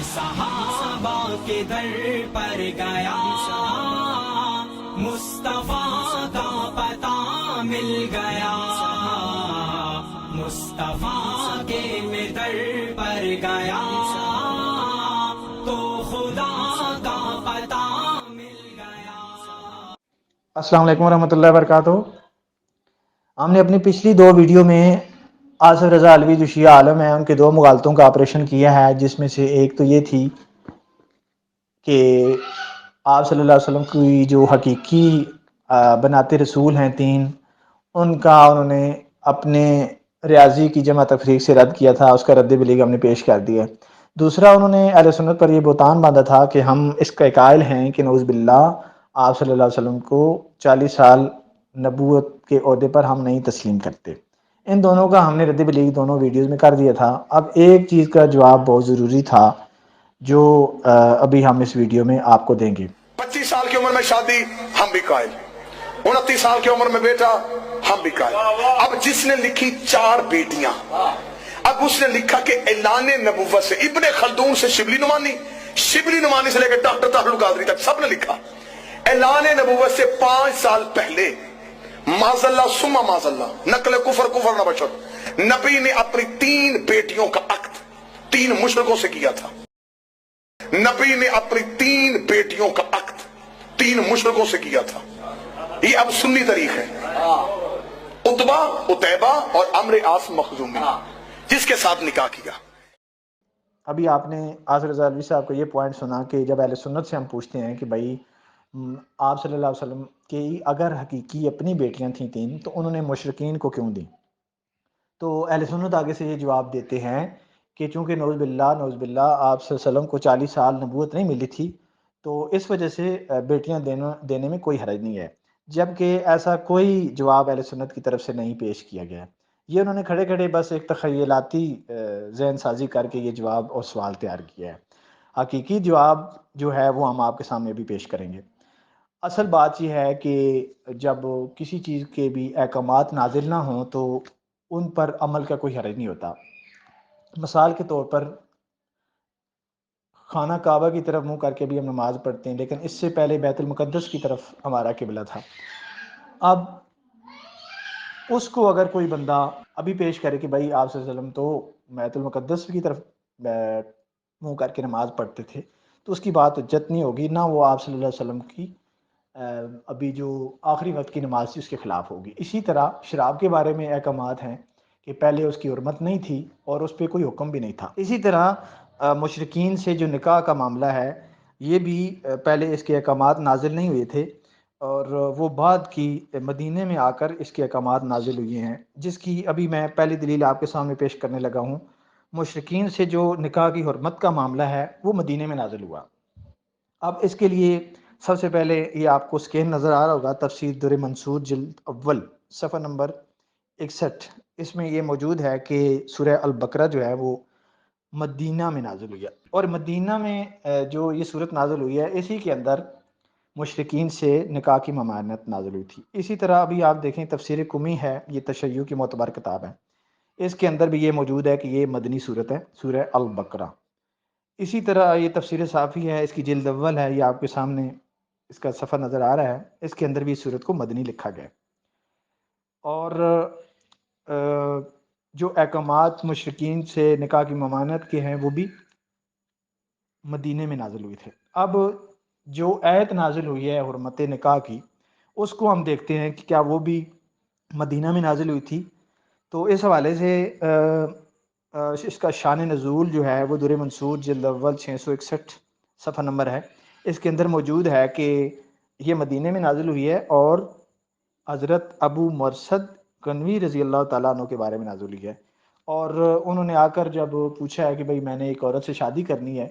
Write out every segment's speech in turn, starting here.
सहाबा के दर पर गया, मुस्तफा का पता मिल गया, मुस्तफा के मैं दर पर गया तो खुदा का पता मिल गया। अस्सलाम वालेकुम रहमतुल्लाहि व बरकातुहू। हमने अपनी पिछली दो वीडियो में आसिफ रज़ा अलवी जो शिया आलम है उनके दो मुगालतों का ऑपरेशन किया है, जिसमें से एक तो ये थी कि आप सल्लल्लाहु अलैहि वसल्लम की जो हकीकी बनाते रसूल हैं तीन, उनका उन्होंने अपने रियाजी की जमा तफरीक से रद्द किया था, उसका रद्द बिलीग हमने पेश कर दिया। दूसरा, उन्होंने अहले सुन्नत पर यह बोतान बांधा था कि हम इसका कायल हैं कि नऊज़ बिल्लाह आप सल्लल्लाहु अलैहि वसल्लम को 40 साल नबूवत के ओहदे पर हम नहीं तस्लीम करते। इन दोनों का हमने रद्द बिलीग दोनों वीडियोज़ में कर दिया था। अब एक चीज़ का जवाब बहुत ज़रूरी था जो अभी हम इस वीडियो में आपको देंगे। 25 साल की उम्र में शादी, हम भी कायल। 29 साल की उम्र में बेटा, हम भी कायल। अब जिसने लिखी 4 बेटियां, अब उसने लिखा कि ऐलाने नबुव्वत से इब्ने खल्दून से शिबली नुमानी से लेकर डॉक्टर तारुल कादरी तक सबने लिखा ऐलाने नबुव्वत से 5 साल पहले माज़ल्ला सुम्मा माज़ल्ला नकल कुफर न बशर, नबी ने अपनी 3 बेटियों का अक्द 3 मुशरिकों से किया था। नबी ने अपनी 3 बेटियों का अक्द 3 मुशरिकों से किया था। ये अब सुन्नी तारीख है। उतबा, उतैबा और अम्र आस मखजूमी, जिसके साथ निकाह किया। अभी आपने आसिफ रज़ा अलवी साहब को ये पॉइंट सुना कि जब अहले सुन्नत से हम पूछते हैं कि भाई आप सल्लल्लाहु अलैहि वसल्लम की अगर हकीकी अपनी बेटियां थीं 3 तो उन्होंने मुशरिकीन को क्यों दी, तो अहले सुन्नत आगे से ये जवाब देते हैं कि चूँकि नऊज़ बिल्लाह आप सल्लल्लाहु अलैहि वसल्लम को 40 साल नबूवत नहीं मिली थी, तो इस वजह से बेटियां देने में कोई हरज नहीं है। जबकि ऐसा कोई जवाब अहले सुन्नत की तरफ से नहीं पेश किया गया। ये उन्होंने खड़े खड़े बस एक तख़य्युलाती ज़हन साजी करके ये जवाब और सवाल तैयार किया है। हकीकी जवाब जो है वो हम आपके सामने भी पेश करेंगे। असल बात यह है कि जब किसी चीज़ के भी अहकामात नाजिल ना हों तो उन पर अमल का कोई हरज नहीं होता। मिसाल के तौर पर खाना काबा की तरफ मुंह करके भी हम नमाज़ पढ़ते हैं, लेकिन इससे पहले बैतुल मुक़द्दस की तरफ हमारा किबला था। अब उसको अगर कोई बंदा अभी पेश करे कि भाई आप सल्लल्लाहु अलैहि वसल्लम तो बैतुल मुक़द्दस की तरफ मुंह करके नमाज़ पढ़ते थे, तो उसकी बात हज्जत नहीं होगी, ना वो आप सल्लल्लाहु अलैहि वसल्लम की अभी जो आखिरी वक्त की नमाज थी उसके ख़िलाफ़ होगी। इसी तरह शराब के बारे में अहकामात हैं कि पहले उसकी हुर्मत नहीं थी और उस पर कोई हुक्म भी नहीं था। इसी तरह मुशरिकीन से जो निकाह का मामला है, ये भी पहले इसके अहकामात नाजिल नहीं हुए थे और वो बाद की मदीने में आकर इसके अहकामात नाजिल हुए हैं, जिसकी अभी मैं पहली दलील आपके सामने पेश करने लगा हूँ। मुशरिकीन से जो निकाह की हुर्मत का मामला है वो मदीने में नाजिल हुआ। अब इसके लिए सबसे पहले ये आपको स्कैन नज़र आ रहा होगा, तफसीर दुर मंसूर जिल्द अव्वल सफ़ा नंबर 61, इसमें ये मौजूद है कि सूरह अल बकरा जो है वो मदीना में नाजिल हुई है। और मदीना में जो ये सूरत नाजिल हुई है, इसी के अंदर मुशरिकीन से निकाह की ममानत नाजिल हुई थी। इसी तरह अभी आप देखें तफसीर कुमी है, ये तशय्युअ की मोतबर किताब है, इसके अंदर भी ये मौजूद है कि ये मदनी सूरत है, सूरह अल बकरा। इसी तरह ये तफसीर साफ़ी है, इसकी जिल्द अव्वल है, ये आपके सामने इसका सफ़र नज़र आ रहा है, इसके अंदर भी इस सूरत को मदनी लिखा गया। और जो अहकामात मुशरिकीन से निकाह की ममानत के हैं वो भी मदीने में नाजिल हुए थे। अब जो आयत नाजिल हुई है हुर्मत निकाह की, उसको हम देखते हैं कि क्या वो भी मदीना में नाजिल हुई थी। तो इस हवाले से इसका शान नज़ूल जो है वो दुर मंसूर जिल्द अव्वल 661 सफ़ा नंबर है, इसके अंदर मौजूद है कि ये मदीने में नाजिल हुई है और हज़रत अबू मरसद कनवी रज़ी अल्लाह ताला अन्हु के बारे में नाजिल हुई है। और उन्होंने आकर जब पूछा है कि भाई मैंने एक औरत से शादी करनी है,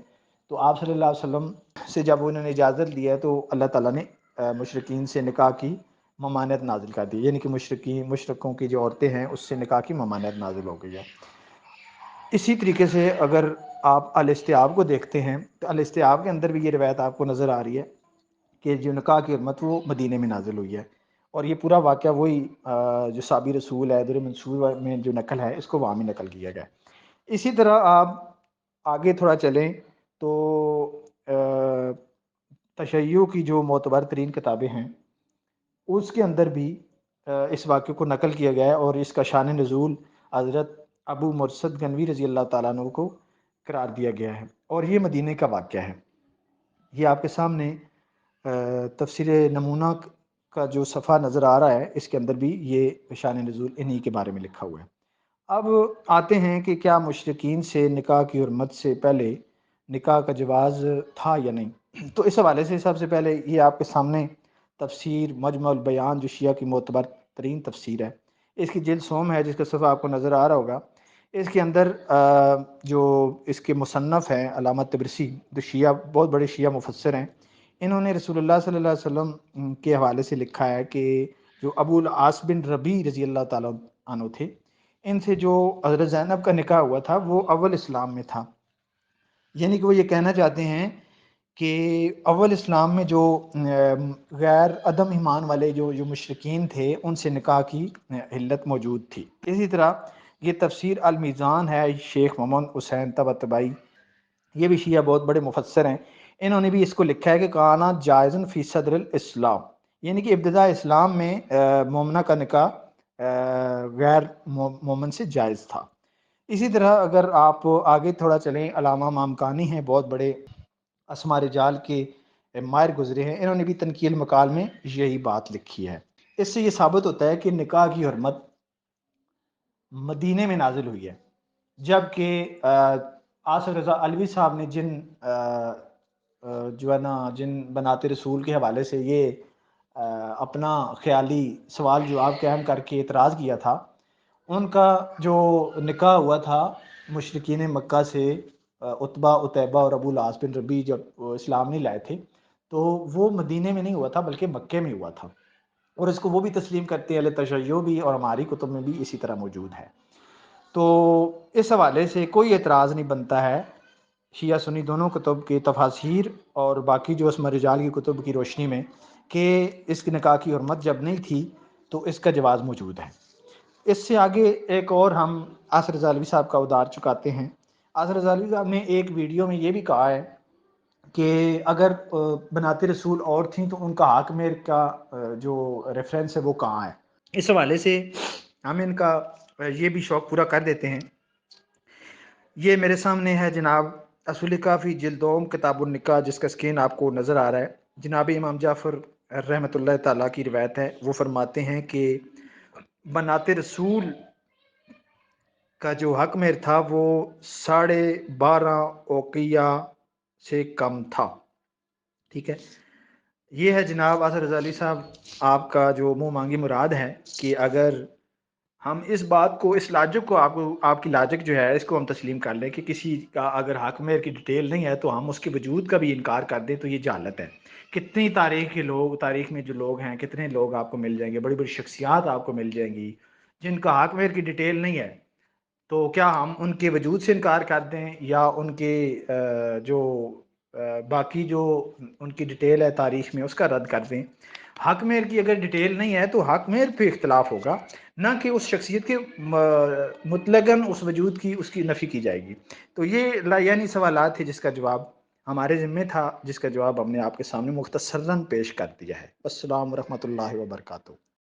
तो आप सल्लल्लाहु अलैहि वसल्लम से जब उन्होंने इजाज़त ली है तो अल्लाह ताला ने मुशरिकीन से निकाह की ममानत नाजिल कर दी, यानी कि मुशरिकों की जो औरतें हैं उससे निकाह की ममानत नाजिल हो गई है। इसी तरीके से अगर आप अल-इस्तिआब को देखते हैं तो अल-इस्तिआब के अंदर भी ये रिवायत आपको नज़र आ रही है कि जो निकाह की हुर्मत वो मदीने में नाजिल हुई है। और ये पूरा वाक़या वही जो साबी रसूल है दुर मंसूर में जो नकल है, इसको वहाँ में नकल किया गया है। इसी तरह आप आगे थोड़ा चलें تو تشیع کی جو معتبر ترین کتابیں ہیں اس کے اندر بھی اس واقعے کو نقل کیا گیا ہے، اور اس کا شان نزول حضرت ابو مرثد گنوی رضی اللہ تعالیٰ عنہ کو قرار دیا گیا ہے، اور یہ مدینہ کا واقعہ ہے۔ یہ آپ کے سامنے تفسیر نمونہ کا جو صفحہ نظر آ رہا ہے، اس کے اندر بھی یہ شان نزول انہی کے بارے میں لکھا ہوا ہے۔ اب آتے ہیں کہ کیا مشرکین سے نکاح کی حرمت سے پہلے نکاح کا جواز تھا یا نہیں؟ تو اس حوالے سے سب سے پہلے یہ آپ کے سامنے تفسیر مجمع البیان جو شیعہ کی معتبر ترین تفسیر ہے، اس کی جلد سوم ہے جس کا صفحہ آپ کو نظر آ رہا ہوگا۔ اس کے اندر جو اس کے مصنف ہیں علامہ طبرسی، جو شیعہ بہت بڑے شیعہ مفسر ہیں، انہوں نے رسول اللہ صلی اللہ علیہ وسلم کے حوالے سے لکھا ہے کہ جو ابو العاص بن ربیع رضی اللہ تعالیٰ عنہ تھے، ان سے جو حضرت زینب کا نکاح ہوا تھا وہ اول اسلام میں تھا، یعنی کہ وہ یہ کہنا چاہتے ہیں کہ اول اسلام میں جو غیر عدم ایمان والے جو مشرکین تھے ان سے نکاح کی علت موجود تھی۔ اسی طرح یہ تفسیر المیزان ہے شیخ محمد حسین طباطبائی، یہ بھی شیعہ بہت بڑے مفسر ہیں، انہوں نے بھی اس کو لکھا ہے کہ کانا جائزن فی صدر الاسلام، یعنی کہ ابتداء اسلام میں مومنہ کا نکاح غیر مومن سے جائز تھا۔ اسی طرح اگر آپ آگے تھوڑا چلیں، علامہ مامکانی ہیں، بہت بڑے اسماء رجال کے ماہر گزرے ہیں، انہوں نے بھی تنقیح المقال میں یہی بات لکھی ہے۔ اس سے یہ ثابت ہوتا ہے کہ نکاح کی حرمت مدینے میں نازل ہوئی ہے، جبکہ آصف رضا علوی صاحب نے جن بنات رسول کے حوالے سے یہ اپنا خیالی سوال جواب قائم کر کے اعتراض کیا تھا، ان کا جو نکاح ہوا تھا مشرکین مکہ سے، عتبہ عتیبہ اور ابو العاص بن ربیع جب وہ اسلام نہیں لائے تھے تو وہ مدینے میں نہیں ہوا تھا بلکہ مکے میں ہوا تھا، اور اس کو وہ بھی تسلیم کرتے ہیں، اہل تشیع بھی، اور ہماری کتب میں بھی اسی طرح موجود ہے۔ تو اس حوالے سے کوئی اعتراض نہیں بنتا ہے شیعہ سنی دونوں کتب کے تفاسیر اور باقی جو اسماء رجال کی کتب کی روشنی میں کہ اس کی نکاح کی حرمت جب نہیں تھی تو اس کا جواز موجود ہے۔ اس سے آگے ایک اور ہم آصف رضا علوی صاحب کا ادار چکاتے ہیں۔ آصف رضا علوی صاحب نے ایک ویڈیو میں یہ بھی کہا ہے کہ اگر بنات رسول اور تھیں تو ان کا حق مہر کا جو ریفرنس ہے وہ کہاں ہے۔ اس حوالے سے ہم ان کا یہ بھی شوق پورا کر دیتے ہیں۔ یہ میرے سامنے ہے جناب اصول کافی جلد دوم کتاب النکاح، جس کا سکرین آپ کو نظر آ رہا ہے۔ جناب امام جعفر رحمۃ اللہ تعالیٰ کی روایت ہے، وہ فرماتے ہیں کہ بنات رسول کا جو حق مہر تھا وہ 12.5 اوقیہ سے کم تھا۔ ٹھیک ہے، یہ ہے جناب آصف رضا علی صاحب آپ کا جو منہ مانگی مراد ہے کہ اگر ہم اس بات کو، اس لاجک کو، آپ کی لاجک جو ہے اس کو ہم تسلیم کر لیں کہ کسی کا اگر حق مہر کی ڈیٹیل نہیں ہے تو ہم اس کے وجود کا بھی انکار کر دیں تو یہ جہالت ہے۔ کتنی تاریخ میں جو لوگ ہیں، کتنے لوگ آپ کو مل جائیں گے، بڑی بڑی شخصیات آپ کو مل جائیں گی جن کا حق مہر کی ڈیٹیل نہیں ہے، تو کیا ہم ان کے وجود سے انکار کر دیں یا ان کے جو باقی جو ان کی ڈیٹیل ہے تاریخ میں اس کا رد کر دیں؟ حق مہر کی اگر ڈیٹیل نہیں ہے تو حق مہر پہ اختلاف ہوگا، نہ کہ اس شخصیت کے مطلقاً اس وجود کی اس کی نفی کی جائے گی۔ تو یہ یعنی سوالات تھے جس کا جواب ہمارے ذمہ تھا، جس کا جواب ہم نے آپ کے سامنے مختصراً پیش کر دیا ہے۔ السلام ورحمۃ اللہ وبرکاتہ۔